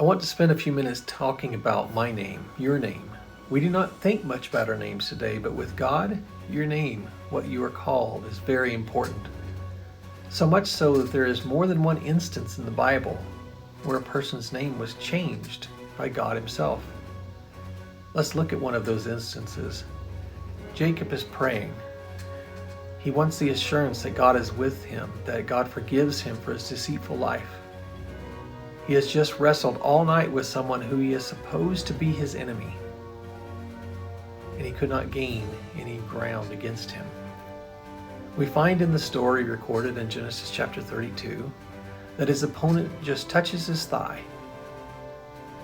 I want to spend a few minutes talking about my name, your name. We do not think much about our names today, but with God, your name, what you are called, is very important. So much so that there is more than one instance in the Bible where a person's name was changed by God Himself. Let's look at one of those instances. Jacob is praying. He wants the assurance that God is with him, that God forgives him for his deceitful life. He has just wrestled all night with someone who he is supposed to be his enemy, and he could not gain any ground against him. We find in the story recorded in Genesis chapter 32 that his opponent just touches his thigh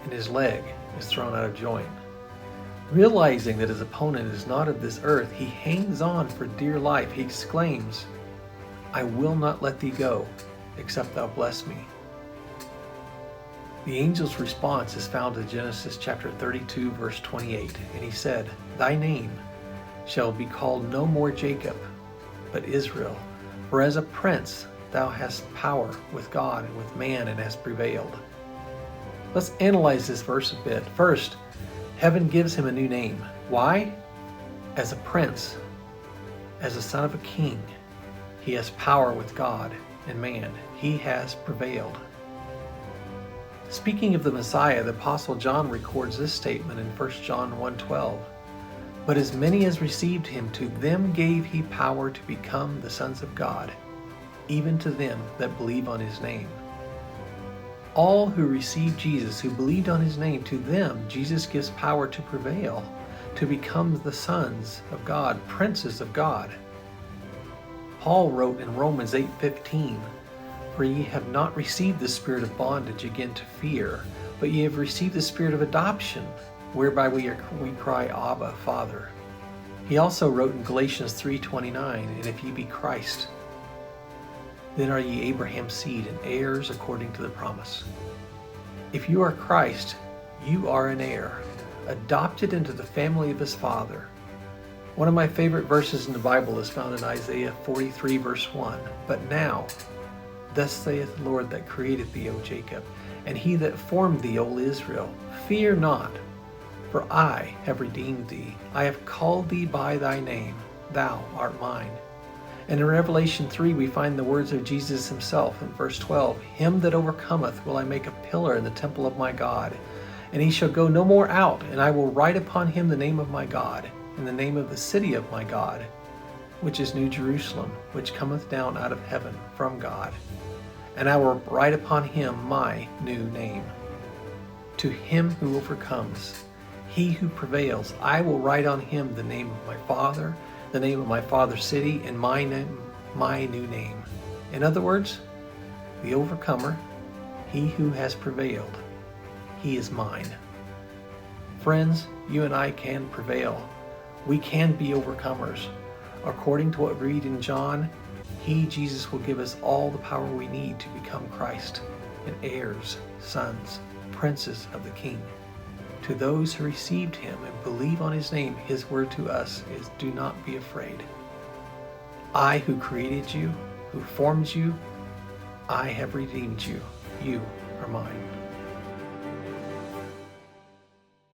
and his leg is thrown out of joint. Realizing that his opponent is not of this earth, he hangs on for dear life. He exclaims, "I will not let thee go, except thou bless me." The angel's response is found in Genesis chapter 32, verse 28, and he said, "Thy name shall be called no more Jacob, but Israel, for as a prince thou hast power with God and with man, and hast prevailed." Let's analyze this verse a bit. First, heaven gives him a new name. Why? As a prince, as a son of a king, he has power with God and man. He has prevailed. Speaking of the Messiah, the Apostle John records this statement in 1 John 1:12. "But as many as received him, to them gave he power to become the sons of God, even to them that believe on his name." All who received Jesus, who believed on his name, to them Jesus gives power to prevail, to become the sons of God, princes of God. Paul wrote in Romans 8:15, "For ye have not received the spirit of bondage again to fear, but ye have received the spirit of adoption, whereby we cry, Abba, Father." He also wrote in Galatians 3:29, "And if ye be Christ, then are ye Abraham's seed and heirs according to the promise." If you are Christ, you are an heir, adopted into the family of his Father. One of my favorite verses in the Bible is found in Isaiah 43, verse 1. "But now, thus saith the Lord that created thee, O Jacob, and he that formed thee, O Israel, fear not, for I have redeemed thee. I have called thee by thy name, thou art mine." And in Revelation 3, we find the words of Jesus himself in verse 12, "Him that overcometh will I make a pillar in the temple of my God, and he shall go no more out, and I will write upon him the name of my God, and the name of the city of my God, which is New Jerusalem, which cometh down out of heaven from God. And I will write upon him my new name. To him who overcomes, he who prevails, I will write on him the name of my Father, the name of my Father's city, and my name, my new name." In other words, the overcomer, he who has prevailed, he is mine. Friends, you and I can prevail. We can be overcomers. According to what we read in John, he, Jesus, will give us all the power we need to become Christ and heirs, sons, princes of the King. To those who received him and believe on his name, his word to us is, "Do not be afraid. I who created you, who formed you, I have redeemed you. You are mine."